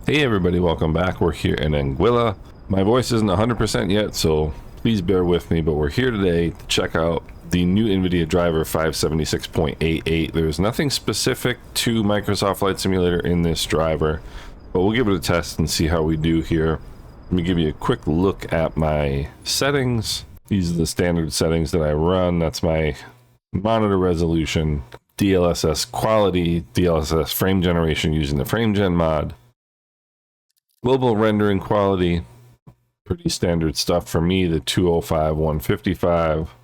Hey everybody, welcome back. We're here in Anguilla. My voice isn't 100% yet, so please bear with me, but we're here today to check out the new Nvidia driver 576.88. There's nothing specific to Microsoft Flight Simulator in this driver, but we'll give it a test and see how we do here. Let me give you a quick look at my settings. These are the standard settings that I run. That's my monitor resolution, DLSS quality, DLSS frame generation using the FrameGen mod, global rendering quality, pretty standard stuff for me, the 205, 155.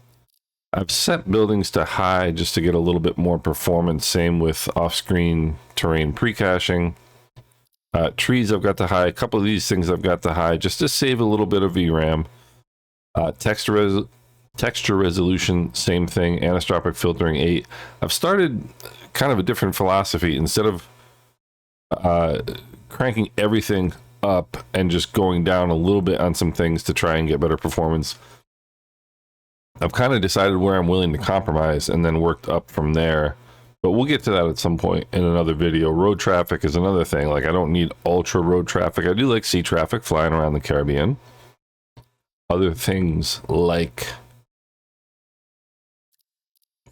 I've set buildings to high just to get a little bit more performance, same with off-screen terrain pre-caching. Trees I've got to high, a couple of these things I've got to high just to save a little bit of VRAM. Texture resolution, same thing, anisotropic filtering 8. I've started kind of a different philosophy. Instead of cranking everything up and just going down a little bit on some things to try and get better performance, I've kind of decided where I'm willing to compromise and then worked up from there. But we'll get to that at some point in another video. Road traffic is another thing. Like, I don't need ultra road traffic. I do like sea traffic flying around the Caribbean. Other things like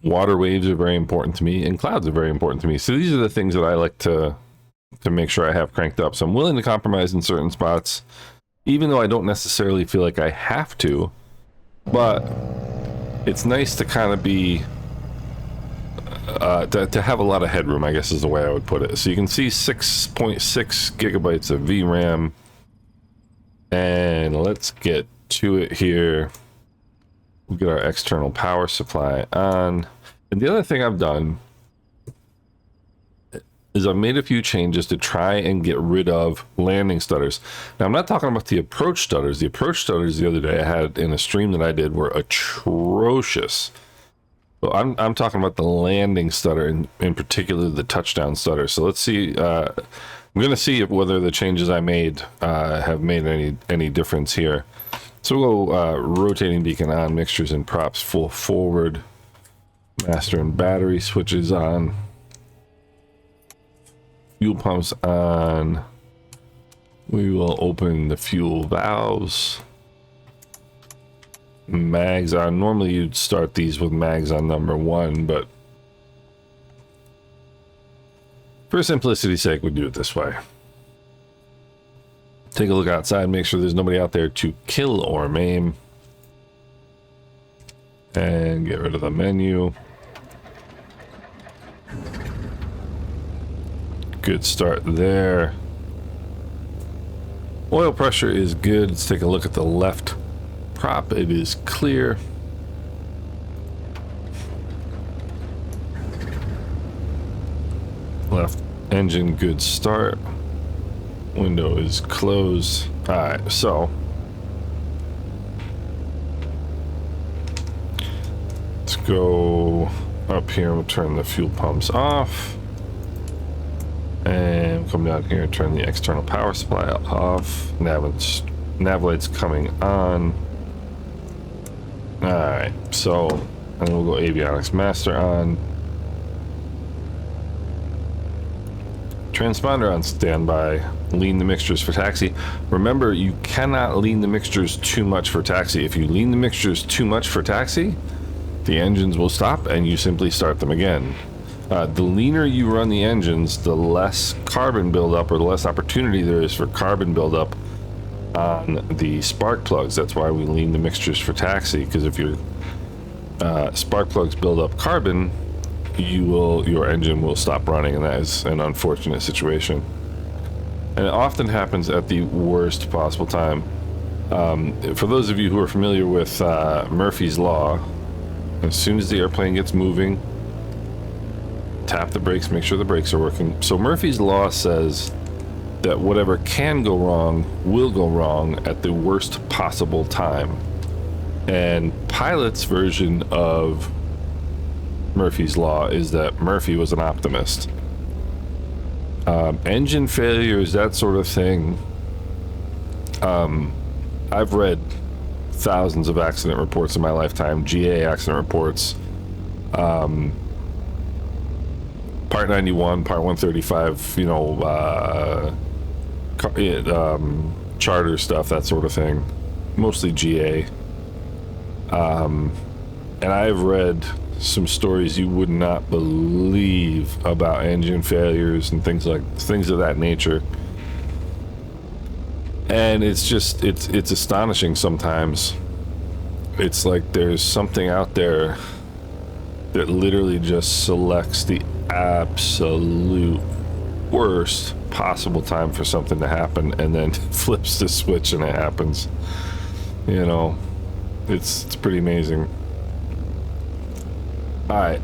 water waves are very important to me, and clouds are very important to me. So these are the things that I like to make sure I have cranked up. So I'm willing to compromise in certain spots, even though I don't necessarily feel like I have to. But it's nice to kind of be to have a lot of headroom, I guess is the way I would put it. So you can see 6.6 gigabytes of VRAM, and let's get to it here. We'll get our external power supply on. And the other thing I've done is I've made a few changes to try and get rid of landing stutters. Now, I'm not talking about the approach stutters. The approach stutters the other day I had in a stream that I did were atrocious. So I'm talking about the landing stutter, in particular the touchdown stutter. So let's see. I'm going to see whether the changes I made have made any difference here. So we'll go rotating beacon on, mixtures and props full forward, master and battery switches on, fuel pumps on. We will open the fuel valves. Mags on. Normally you'd start these with mags on number 1, but for simplicity's sake, we do it this way. Take a look outside, make sure there's nobody out there to kill or maim. And get rid of the menu. Good start there. Oil pressure is good. Let's take a look at the left prop. It is clear. Left engine, good start. Window is closed. All right, so let's go up here. We'll turn the fuel pumps off. And come down here and turn the external power supply off. Nav lights coming on. Alright, so, and we'll go avionics master on. Transponder on standby. Lean the mixtures for taxi. Remember, you cannot lean the mixtures too much for taxi. If you lean the mixtures too much for taxi, the engines will stop and you simply start them again. The leaner you run the engines, the less carbon buildup, or the less opportunity there is for carbon buildup on the spark plugs. That's why we lean the mixtures for taxi, because if your spark plugs build up carbon, your engine will stop running, and that is an unfortunate situation. And it often happens at the worst possible time. For those of you who are familiar with Murphy's Law, as soon as the airplane gets moving, tap the brakes, make sure the brakes are working. So Murphy's Law says that whatever can go wrong will go wrong at the worst possible time. And Pilot's version of Murphy's Law is that Murphy was an optimist. Engine failures, that sort of thing. I've read thousands of accident reports in my lifetime, GA accident reports. Part 91, Part 135, charter stuff, that sort of thing. Mostly GA. And I've read some stories you would not believe about engine failures and things of that nature. And it's just it's astonishing sometimes. It's like there's something out there that literally just selects the absolute worst possible time for something to happen and then flips the switch and it happens. You know, it's pretty amazing. All right,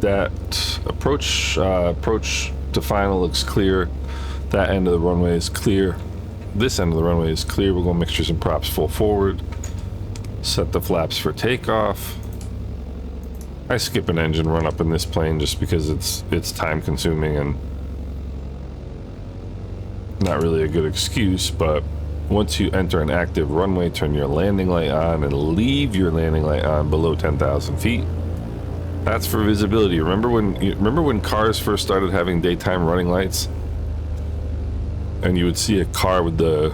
that approach to final looks clear. That end of the runway is clear. This end of the runway is clear. We're going mixtures and props full forward. Set the flaps for takeoff. I skip an engine run up in this plane just because it's time consuming and not really a good excuse, but once you enter an active runway, turn your landing light on and leave your landing light on below 10,000 feet. That's for visibility. Remember when cars first started having daytime running lights? And you would see a car with the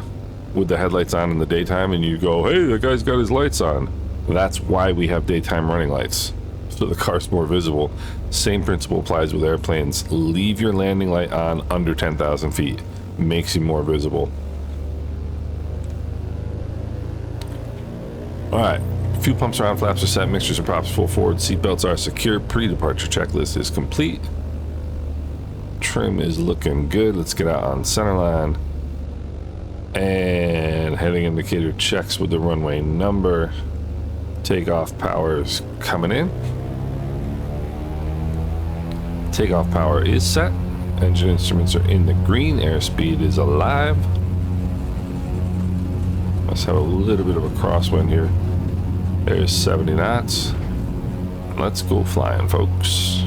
headlights on in the daytime and you go, hey, that guy's got his lights on. That's why we have daytime running lights, so the car's more visible. Same principle applies with airplanes. Leave your landing light on under 10,000 feet. Makes you more visible. All right, fuel pumps are on, flaps are set, mixtures and props full forward, seatbelts are secure, pre-departure checklist is complete. Trim is looking good. Let's get out on center line. And heading indicator checks with the runway number. Takeoff power is coming in. Takeoff power is set. Engine instruments are in the green. Airspeed is alive. Let's have a little bit of a crosswind here. There's 70 knots. Let's go flying, folks.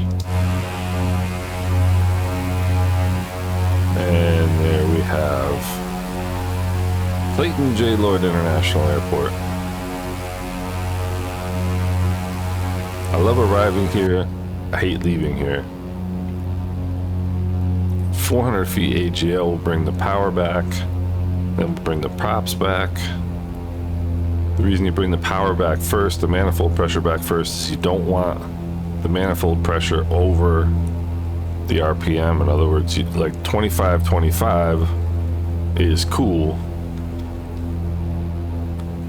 And there we have Clayton J. Lloyd International Airport. I love arriving here. I hate leaving here. 400 feet AGL will bring the power back. Then we'll bring the props back. The reason you bring the power back first, the manifold pressure back first, is you don't want the manifold pressure over the RPM. In other words, like 25 is cool.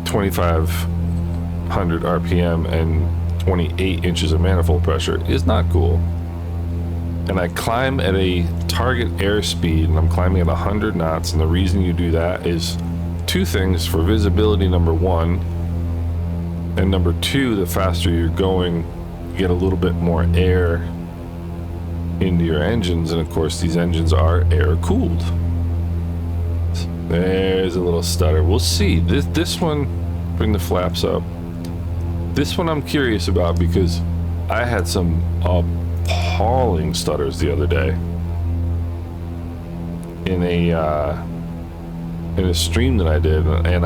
2,500 RPM and 28 inches of manifold pressure is not cool. And I climb at a target airspeed, and I'm climbing at 100 knots, and the reason you do that is two things: for visibility, number one, and number two, the faster you're going, you get a little bit more air into your engines, and of course these engines are air cooled. There's a little stutter. We'll see. This one, bring the flaps up. This one I'm curious about because I had some appalling stutters the other day in a stream that I did, and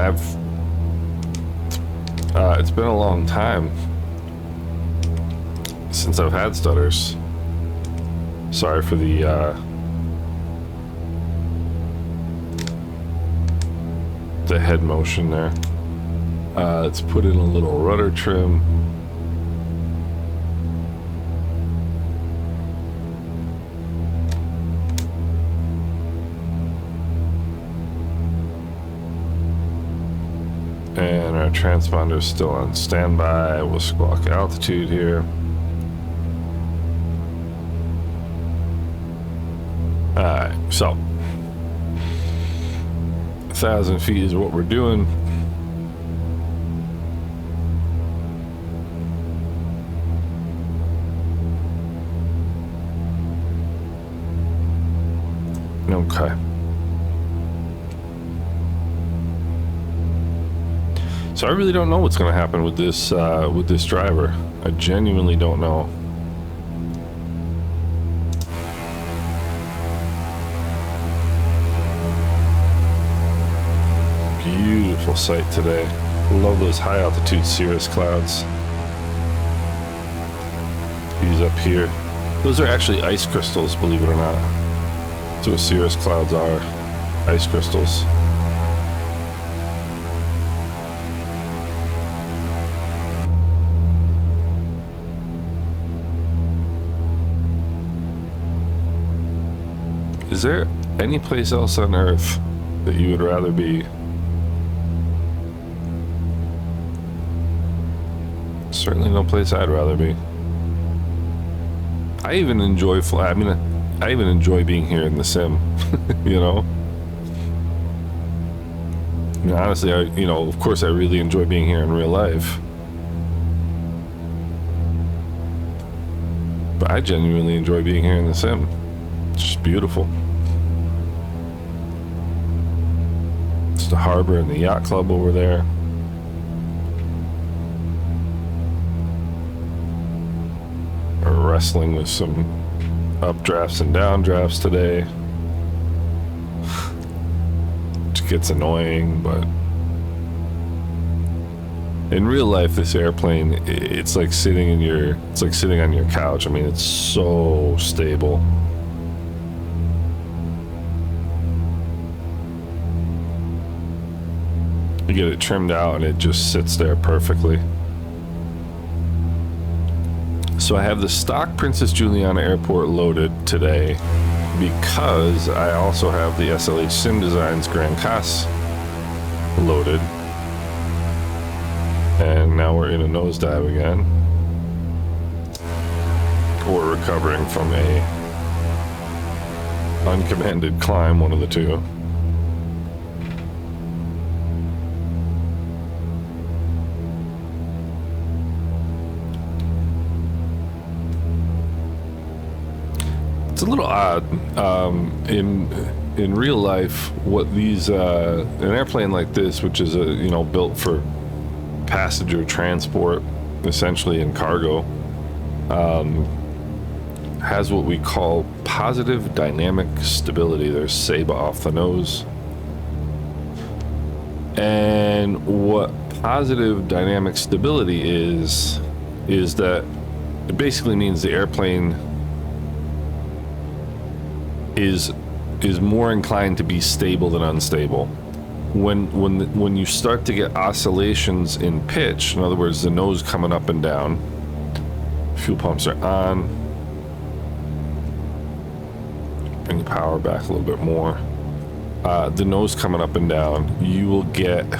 it's been a long time since I've had stutters. Sorry for the head motion there. Let's put in a little rudder trim. And our transponder is still on standby. We'll squawk altitude here. Alright, so 1,000 feet is what we're doing. Okay. So I really don't know what's going to happen with this driver. I genuinely don't know. Beautiful sight today. Love those high altitude cirrus clouds. These up here. Those are actually ice crystals, believe it or not. That's what cirrus clouds are. ice crystals. Is there any place else on Earth that you would rather be? Certainly no place I'd rather be. I even enjoy I even enjoy being here in the sim, you know? And honestly, of course I really enjoy being here in real life. But I genuinely enjoy being here in the sim. It's just beautiful. It's the harbor and the yacht club over there. We're wrestling with some updrafts and downdrafts today. Which gets annoying, but in real life, this airplane, it's like sitting on your couch. I mean, it's so stable. You get it trimmed out and it just sits there perfectly. So I have the stock Princess Juliana Airport loaded today because I also have the SLH Sim Designs Grand Cas loaded. And now we're in a nosedive again. Or recovering from a uncommanded climb, one of the two. It's a little odd. In real life, what these an airplane like this, which is built for passenger transport, essentially, in cargo, has what we call positive dynamic stability. There's SABA off the nose. And what positive dynamic stability is that it basically means the airplane is more inclined to be stable than unstable. When you start to get oscillations in pitch, in other words, the nose coming up and down, fuel pumps are on. Bring the power back a little bit more. The nose coming up and down, you will get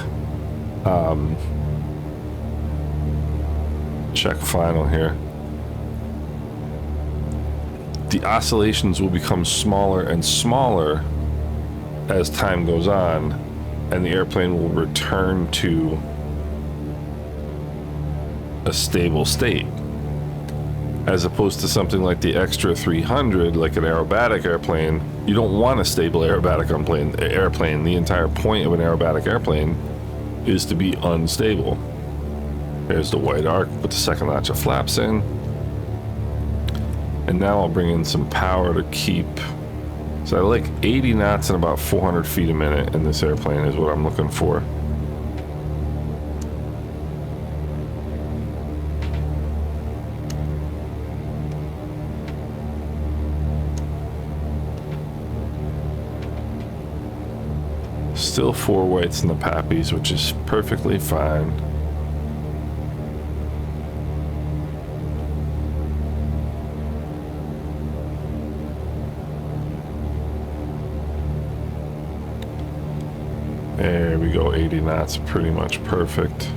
check final here. The oscillations will become smaller and smaller as time goes on, and the airplane will return to a stable state, as opposed to something like the Extra 300, like an aerobatic airplane. You don't want a stable aerobatic airplane. The entire point of an aerobatic airplane is to be unstable. There's the white arc, put the second latch of flaps in. And now I'll bring in some power to keep. So I like 80 knots and about 400 feet a minute in this airplane is what I'm looking for. Still 4 whites in the pappies, which is perfectly fine. There we go, 80 knots, pretty much perfect.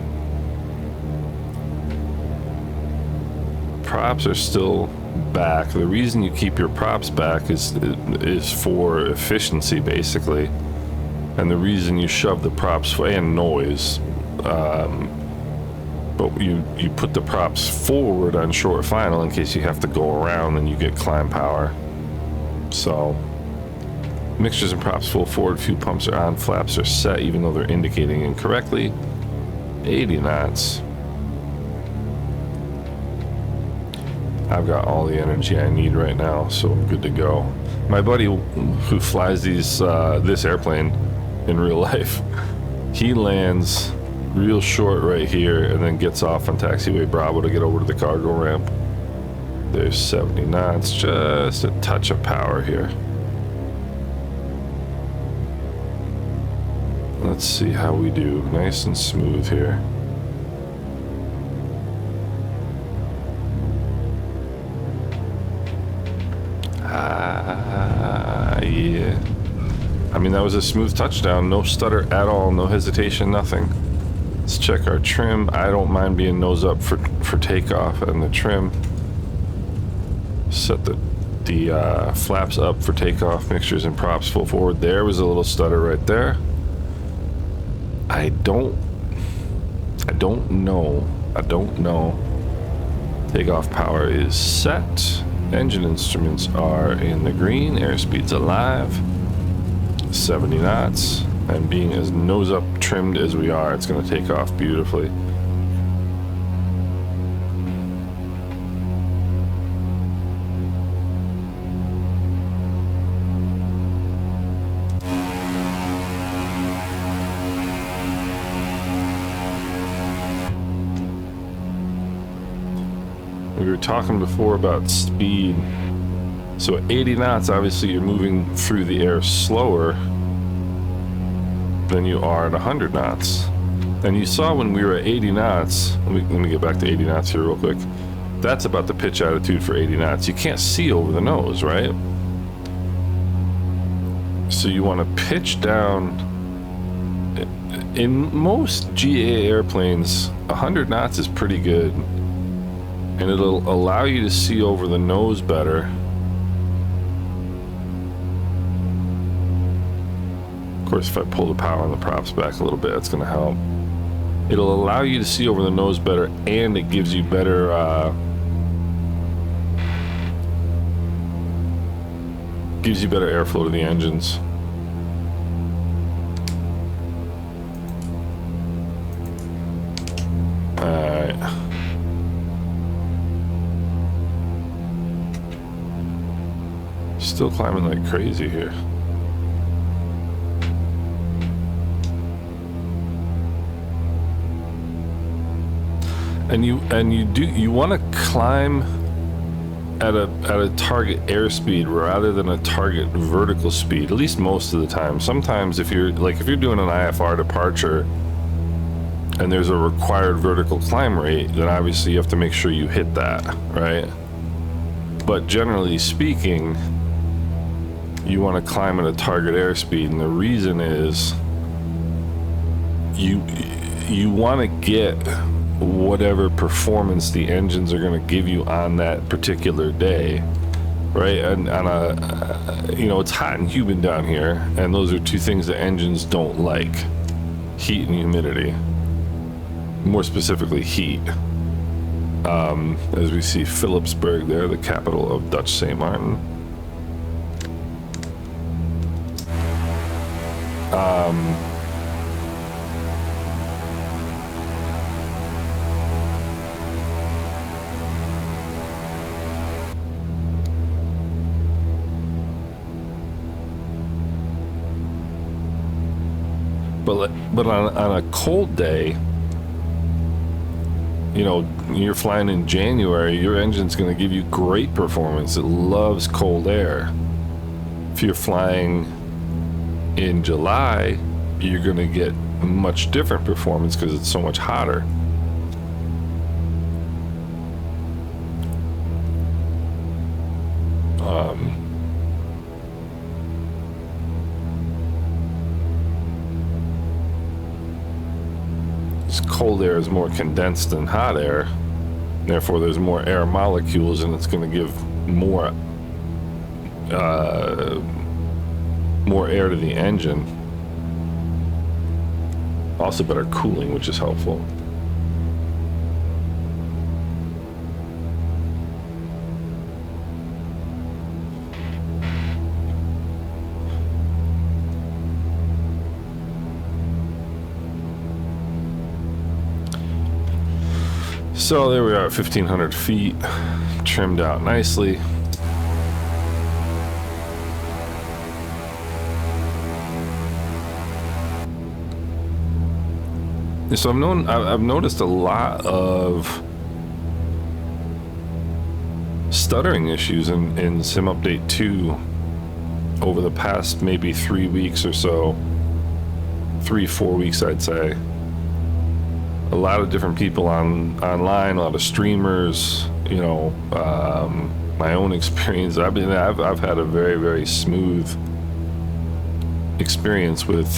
Props are still back. The reason you keep your props back is for efficiency, basically. And the reason you shove the props, and noise, but you put the props forward on short final in case you have to go around and you get climb power. So mixtures and props full forward, fuel pumps are on, flaps are set even though they're indicating incorrectly. 80 knots. I've got all the energy I need right now, so I'm good to go. My buddy who flies this airplane in real life, he lands real short right here and then gets off on taxiway Bravo to get over to the cargo ramp. There's 70 knots, just a touch of power here. Let's see how we do. Nice and smooth here. Yeah. I mean, that was a smooth touchdown. No stutter at all. No hesitation, nothing. Let's check our trim. I don't mind being nose up for takeoff, and the trim. Set the flaps up for takeoff. Mixtures and props full forward. There was a little stutter right there. I don't know. Takeoff power is set. Engine instruments are in the green. Airspeed's alive. 70 knots. And being as nose up trimmed as we are, it's going to take off beautifully. We were talking before about speed. So at 80 knots, obviously you're moving through the air slower than you are at 100 knots. And you saw when we were at 80 knots, let me get back to 80 knots here real quick. That's about the pitch attitude for 80 knots. You can't see over the nose, right? So you want to pitch down. In most GA airplanes, 100 knots is pretty good. And it'll allow you to see over the nose better. Of course, if I pull the power and the props back a little bit, that's going to help. It'll allow you to see over the nose better, and it gives you better airflow to the engines. Alright. Still climbing like crazy here. And you want to climb at a target airspeed rather than a target vertical speed, at least most of the time. Sometimes if you're doing an IFR departure and there's a required vertical climb rate, then obviously you have to make sure you hit that, right? But generally speaking, you want to climb at a target airspeed, and the reason is you want to get whatever performance the engines are going to give you on that particular day, right? And on it's hot and humid down here, and those are two things that engines don't like: heat and humidity. More specifically, heat. As we see Philipsburg there, the capital of Dutch St. Martin. But on a cold day, you're flying in January, your engine's going to give you great performance. It loves cold air. If you're flying in July, you're going to get much different performance because it's so much hotter. Cold air is more condensed than hot air, therefore there's more air molecules, and it's going to give more air to the engine. Also better cooling, which is helpful. So there we are at 1,500 feet, trimmed out nicely. So I've noticed a lot of stuttering issues in Sim Update 2 over the past maybe 3 weeks or so. 3-4 weeks, I'd say. A lot of different people online, a lot of streamers, you know, my own experience. I've had a very, very smooth experience with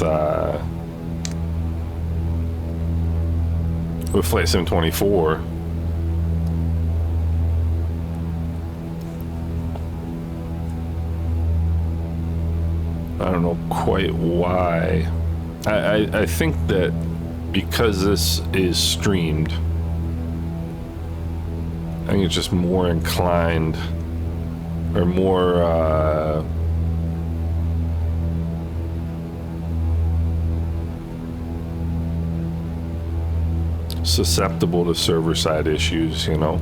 Flight Sim 24. I don't know quite why. I think that because this is streamed, I think it's just more inclined or more susceptible to server side issues, you know.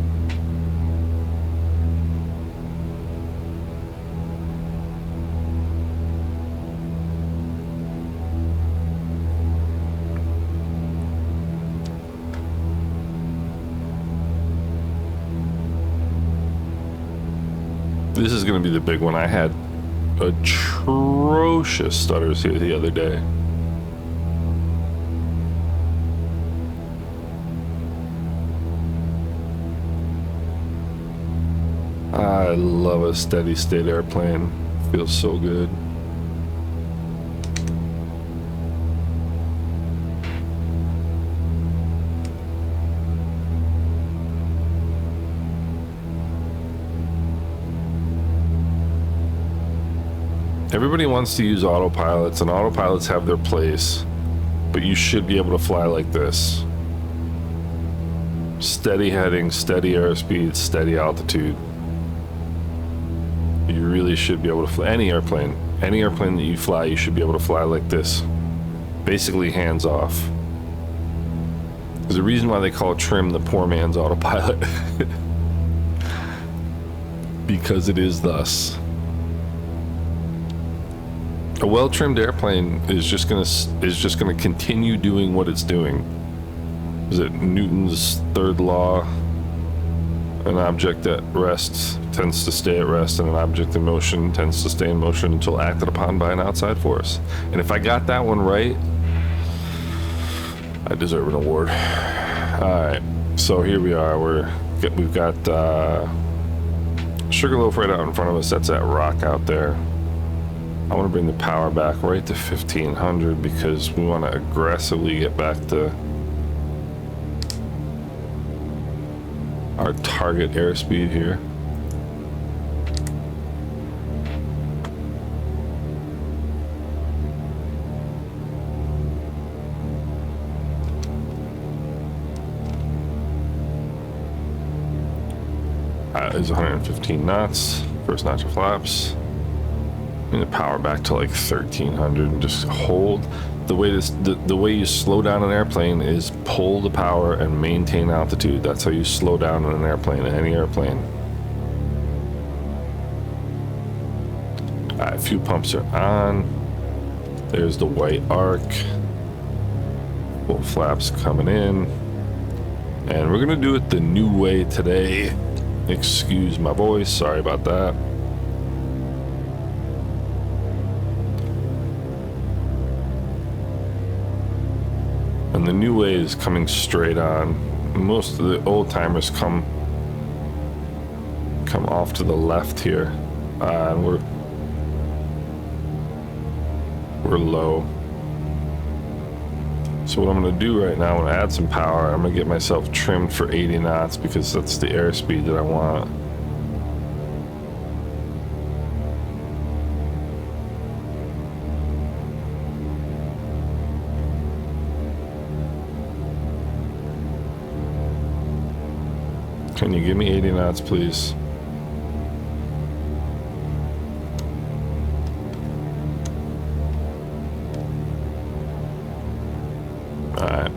This is going to be the big one. I had atrocious stutters here the other day. I love a steady state airplane. Feels so good. Everybody wants to use autopilots, and autopilots have their place, but you should be able to fly like this. Steady heading, steady airspeed, steady altitude. You really should be able to fly any airplane that you fly. You should be able to fly like this, basically hands off. There's a reason why they call trim the poor man's autopilot. Because it is thus. A well-trimmed airplane is just gonna continue doing what it's doing. Is it Newton's third law? An object at rest tends to stay at rest, and an object in motion tends to stay in motion until acted upon by an outside force. And if I got that one right, I deserve an award. All right, so here we are. We've got Sugarloaf right out in front of us. That's that rock out there. I want to bring the power back right to 1500 because we want to aggressively get back to our target airspeed here. Is 115 knots, first notch of flaps. I'm gonna power back to like 1300 and just hold. The way you slow down an airplane is pull the power and maintain altitude. That's how you slow down in an airplane, in any airplane. All right, fuel pumps are on. There's the white arc. Full flaps coming in. And we're gonna do it the new way today. Excuse my voice, sorry about that. And the new way is coming straight on. Most of the old timers come off to the left here, and we're low. So what I'm going to do right now, I'm going to add some power. I'm going to get myself trimmed for 80 knots because that's the airspeed that I want. Can you give me 80 knots, please? Alright.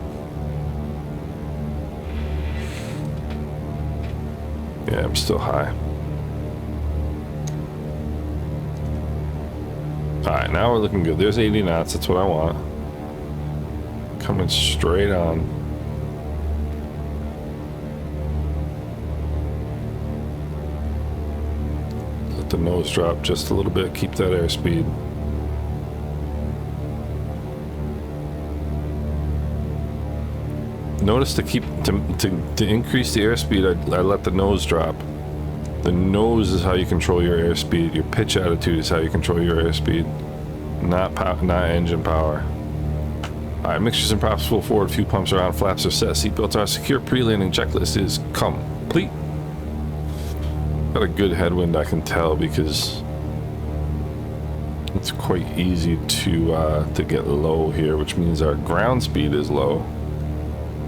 Yeah, I'm still high. Alright, now we're looking good. There's 80 knots, that's what I want. Coming straight on. Let the nose drop just a little bit, keep that airspeed. Notice to increase the airspeed, I let the nose drop. The nose is how you control your airspeed. Your pitch attitude is how you control your airspeed, not engine power. All right, mixtures and props full forward. Fuel pumps are on. Flaps are set. Seatbelts are secure. Pre-landing checklist is complete. Got a good headwind, I can tell, because it's quite easy to get low here, which means our ground speed is low,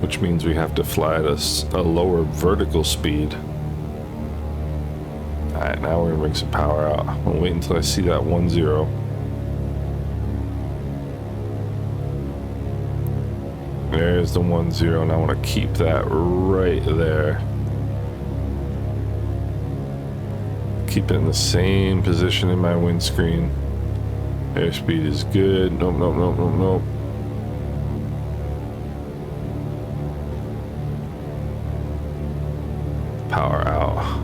which means we have to fly at a lower vertical speed. All right, now we're gonna bring some power out. I'll wait until I see that 1-0. There's the 1-0, and I want to keep that right there. Keep it in the same position in my windscreen. Airspeed is good. Nope, nope, nope, nope, nope. Power out.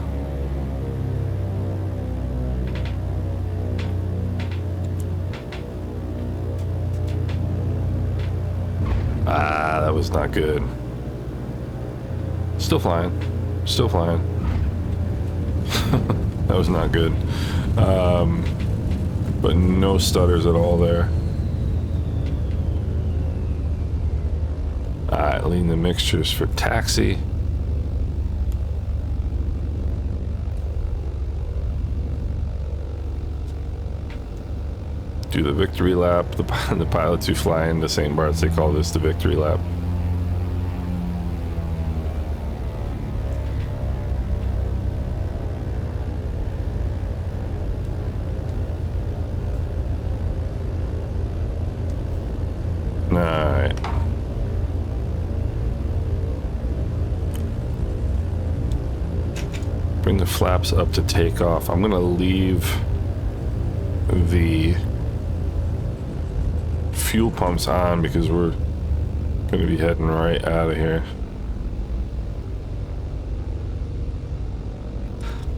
Ah, that was not good. Still flying. Still flying. That was not good. But no stutters at all there. Alright, lean the mixtures for taxi. Do the victory lap. The pilots who fly in the St. Bart's, they call this the victory lap. Alright. Bring the flaps up to take off. I'm gonna leave the fuel pumps on because we're going to be heading right out of here.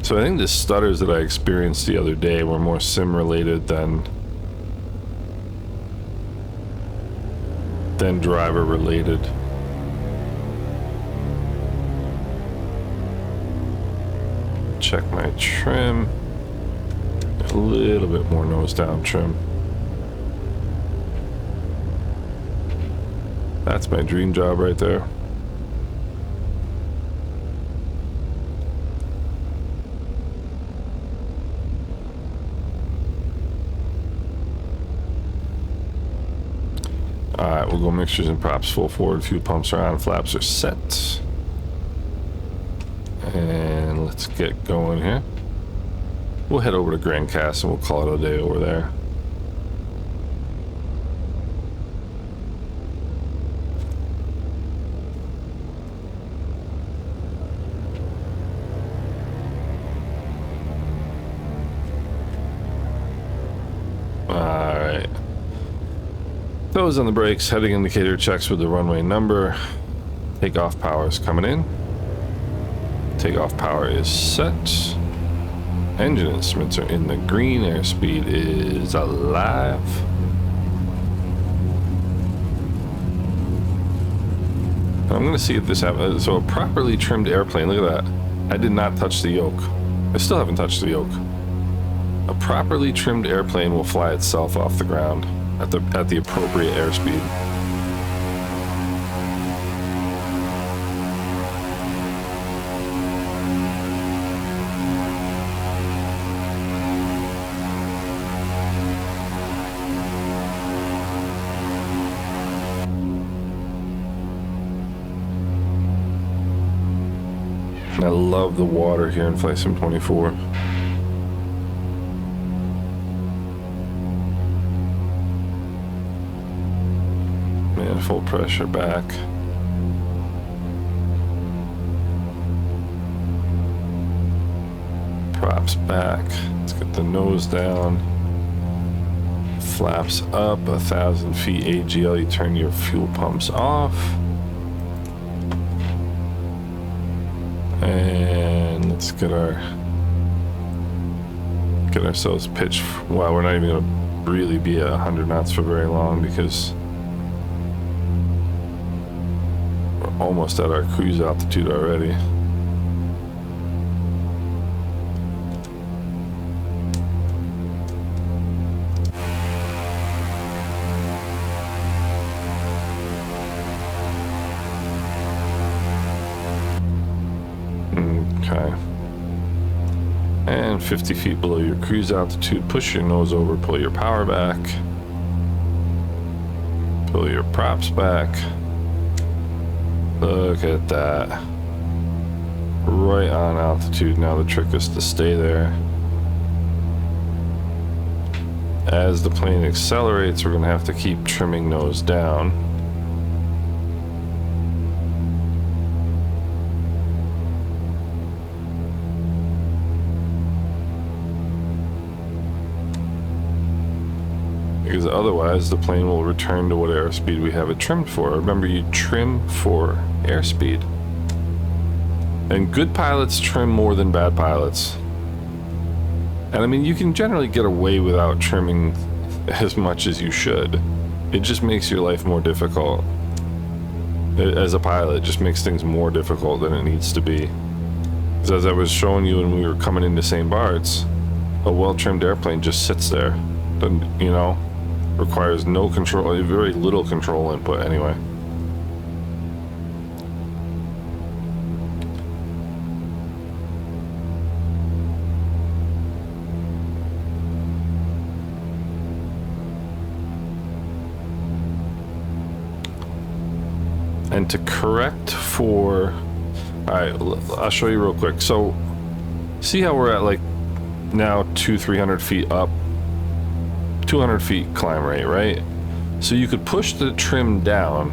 So I think the stutters that I experienced the other day were more sim related than driver related. Check my trim. A little bit more nose down trim. That's my dream job right there. Alright, we'll go mixtures and props full forward. Fuel pumps are on, flaps are set. And let's get going here. We'll head over to Grand Cast and we'll call it a day over there. Alright. Those on the brakes, heading indicator checks with the runway number. Takeoff power is coming in. Takeoff power is set. Engine instruments are in the green. Airspeed is alive. I'm going to see if this happens. So a properly trimmed airplane, look at that. I did not touch the yoke. I still haven't touched the yoke. A properly trimmed airplane will fly itself off the ground at the appropriate airspeed. I love the water here in Flight Sim 24. Man, full pressure back. Props back. Let's get the nose down. Flaps up, 1,000 feet AGL. You turn your fuel pumps off. And let's get ourselves pitched. Well, we're not even going to really be at 100 knots for very long because we're almost at our cruise altitude already. Okay. And 50 feet below your cruise altitude, push your nose over, pull your power back. Pull your props back. Look at that. Right on altitude. Now the trick is to stay there. As the plane accelerates, we're going to have to keep trimming nose down. Because otherwise the plane will return to what airspeed we have it trimmed for. Remember, you trim for airspeed. And good pilots trim more than bad pilots. And I mean, you can generally get away without trimming as much as you should. It just makes your life more difficult. As a pilot, it just makes things more difficult than it needs to be. Because as I was showing you when we were coming into St. Bart's, a well-trimmed airplane just sits there. Doesn't, you know, requires no control, very little control input anyway. And to correct for, all right, I'll show you real quick. So see how we're at like now 300 feet up, 200 feet climb rate, right? So you could push the trim down.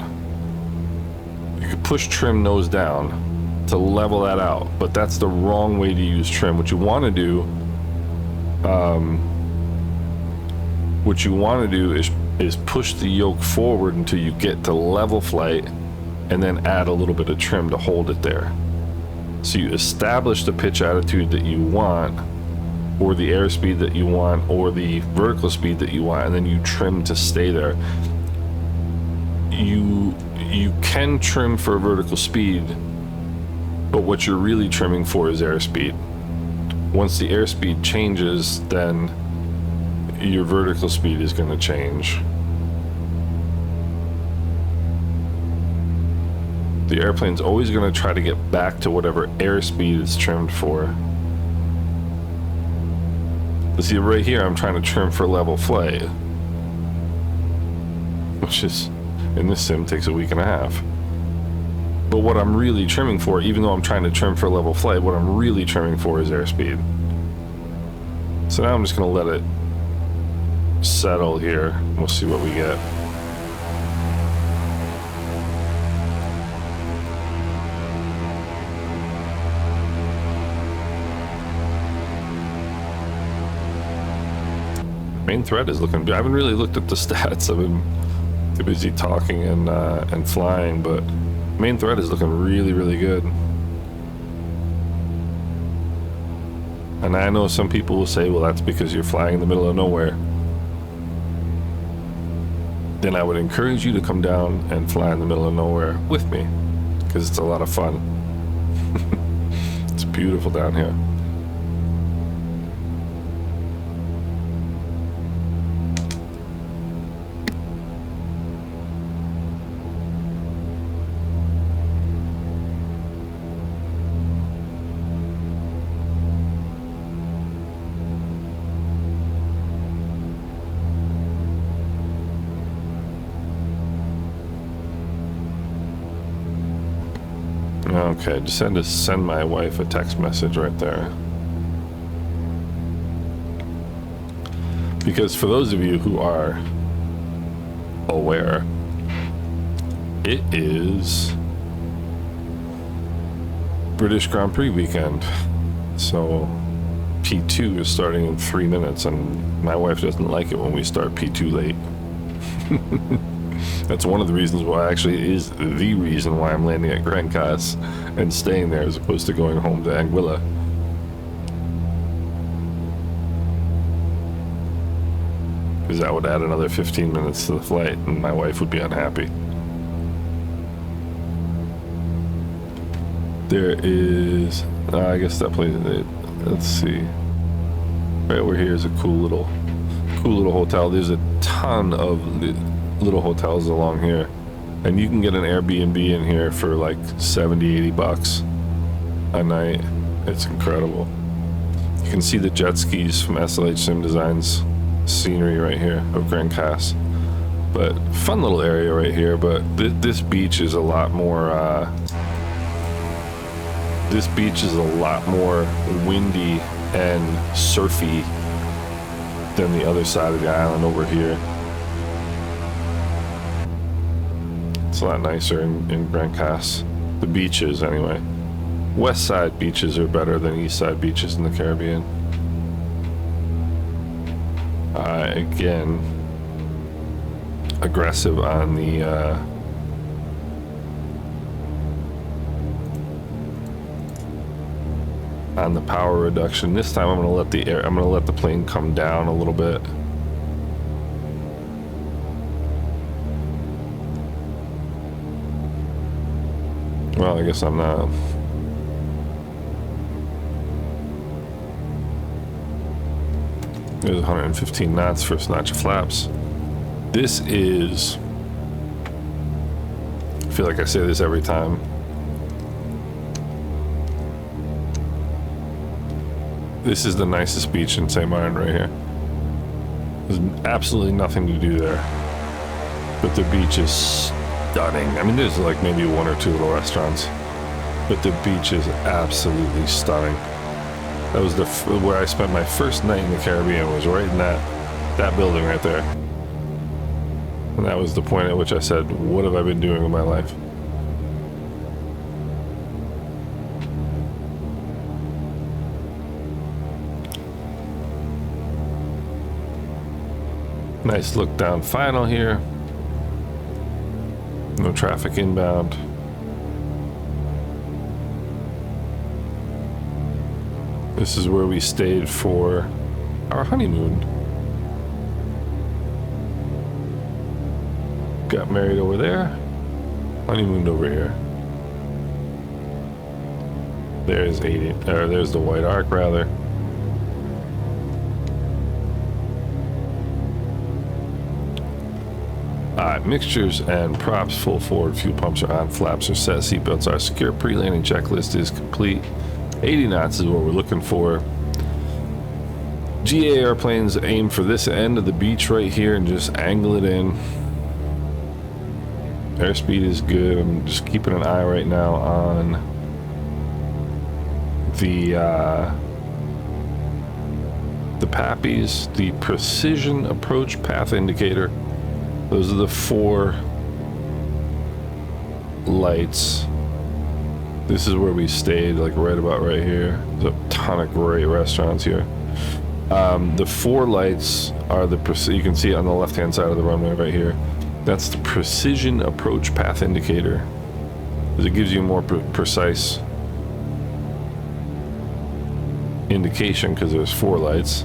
You could push trim nose down to level that out, but that's the wrong way to use trim. What you want to do, is push the yoke forward until you get to level flight, and then add a little bit of trim to hold it there. So you establish the pitch attitude that you want, or the airspeed that you want, or the vertical speed that you want, and then you trim to stay there. You can trim for vertical speed, but what you're really trimming for is airspeed. Once the airspeed changes, then your vertical speed is going to change. The airplane's always going to try to get back to whatever airspeed it's trimmed for. But see, right here, I'm trying to trim for level flight, which is, in this sim, takes a week and a half. But what I'm really trimming for, even though I'm trying to trim for level flight, what I'm really trimming for is airspeed. So now I'm just going to let it settle here. We'll see what we get. Main thread is looking good. I haven't really looked at the stats. I've been too busy talking and flying, but main thread is looking really, really good. And I know some people will say, well, that's because you're flying in the middle of nowhere. Then I would encourage you to come down and fly in the middle of nowhere with me, because it's a lot of fun. It's beautiful down here. Okay, just send my wife a text message right there. Because for those of you who are aware, it is British Grand Prix weekend. So P2 is starting in 3 minutes, and my wife doesn't like it when we start P2 late. That's one of the reasons why, actually, it is the reason why I'm landing at Grand Cas and staying there as opposed to going home to Anguilla. Because that would add another 15 minutes to the flight, and my wife would be unhappy. There is, I guess that place, let's see. Right over here is a cool little hotel. There's a ton of little hotels along here. And you can get an Airbnb in here for like 70, 80 bucks a night. It's incredible. You can see the jet skis from SLH Sim Design's scenery right here of Grand Cass. But fun little area right here, but this beach is a lot more windy and surfy than the other side of the island over here. It's a lot nicer in Grand Cass. The beaches, anyway. West side beaches are better than east side beaches in the Caribbean. Again, aggressive on the power reduction. This time I'm gonna let the plane come down a little bit. Well, I guess I'm not. There's 115 knots, first notch of flaps. This is, I feel like I say this every time. This is the nicest beach in St. Martin right here. There's absolutely nothing to do there. But the beach is stunning. I mean, there's like maybe one or two little restaurants. But the beach is absolutely stunning. That was where I spent my first night in the Caribbean, was right in that building right there. And that was the point at which I said, what have I been doing with my life? Nice look down final here. No traffic inbound. This is where we stayed for our honeymoon. Got married over there, honeymooned over here. There's there's the White Ark rather. Mixtures and props full forward, fuel pumps are on, flaps are set, seatbelts are secure, pre-landing checklist is complete. 80 knots is what we're looking for. GA airplanes aim for this end of the beach right here and just angle it in. Airspeed is good. I'm just keeping an eye right now on the PAPIs, the precision approach path indicator. Those are the 4 lights. This is where we stayed, like right about right here. There's a ton of great restaurants here. The 4 lights are you can see it on the left-hand side of the runway right here. That's the precision approach path indicator, because it gives you a more precise indication because there's 4 lights.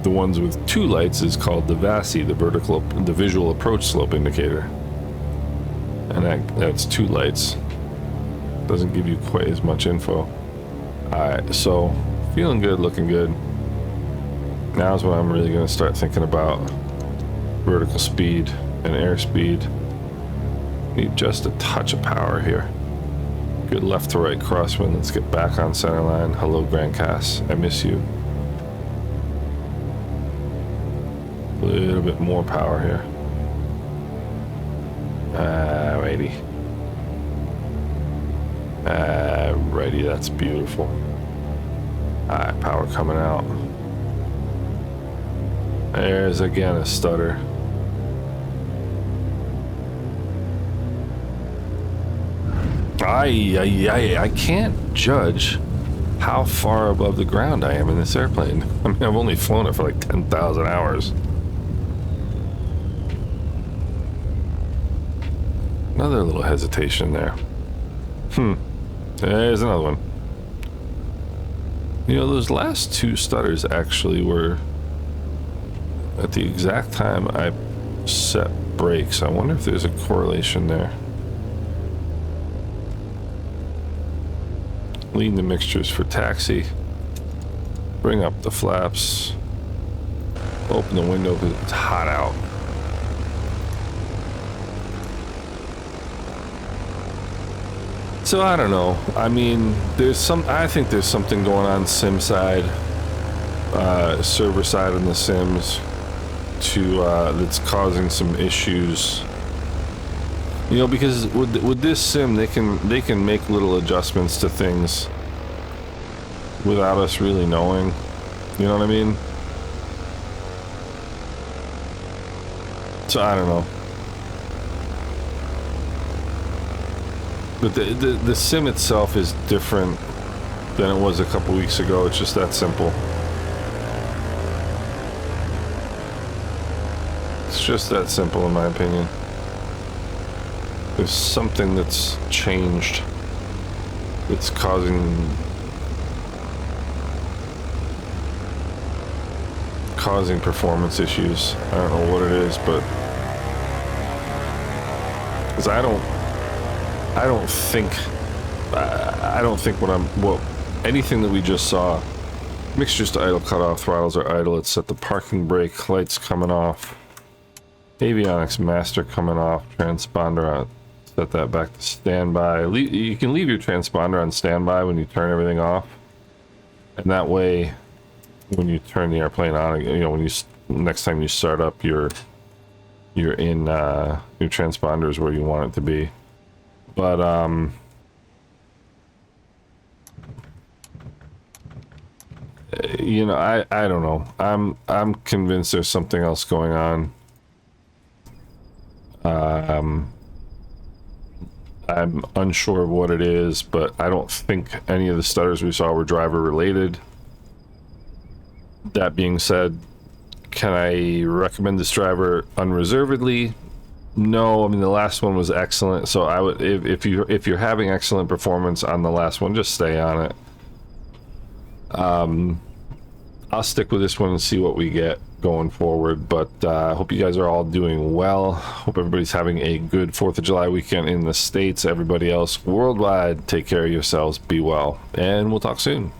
The ones with 2 lights is called the VASI, the visual approach slope indicator, and that's 2 lights. Doesn't give you quite as much info. Alright, so feeling good, looking good. Now's when I'm really going to start thinking about vertical speed and airspeed. Need just a touch of power here. Good left to right crosswind. Let's get back on center line. Hello, Grand Cass. I miss you. A little bit more power here. Alrighty. Alrighty, that's beautiful. Alright, power coming out. There's again a stutter. I can't judge how far above the ground I am in this airplane. I mean, I've only flown it for like 10,000 hours. Another little hesitation there. There's another one. You know, those last 2 stutters actually were at the exact time I set brakes. I wonder if there's a correlation there. Lean the mixtures for taxi. Bring up the flaps. Open the window because it's hot out. So I don't know. I mean, I think there's something going on sim side, server side in the sims, that's causing some issues. You know, because with this sim, they can make little adjustments to things without us really knowing. You know what I mean? So I don't know. But the sim itself is different than it was a couple weeks ago. It's just that simple. It's just that simple in my opinion. There's something that's changed. It's causing performance issues. I don't know what it is, but because I don't think anything that we just saw. Mixtures to idle, cut off, throttles are idle. It's set the parking brake, lights coming off, avionics master coming off, transponder on. Set that back to standby. You can leave your transponder on standby when you turn everything off, and that way, when you turn the airplane on, you know, when you next time you start up, you're in your transponder is where you want it to be. But you know, I don't know. I'm convinced there's something else going on. I'm unsure of what it is, but I don't think any of the stutters we saw were driver related. That being said, can I recommend this driver unreservedly? No. I mean, the last one was excellent, so I would, if you're having excellent performance on the last one, just stay on it. I'll stick with this one and see what we get going forward, but I hope you guys are all doing well. Hope everybody's having a good 4th of July weekend in the States. Everybody else worldwide, take care of yourselves, be well, and we'll talk soon.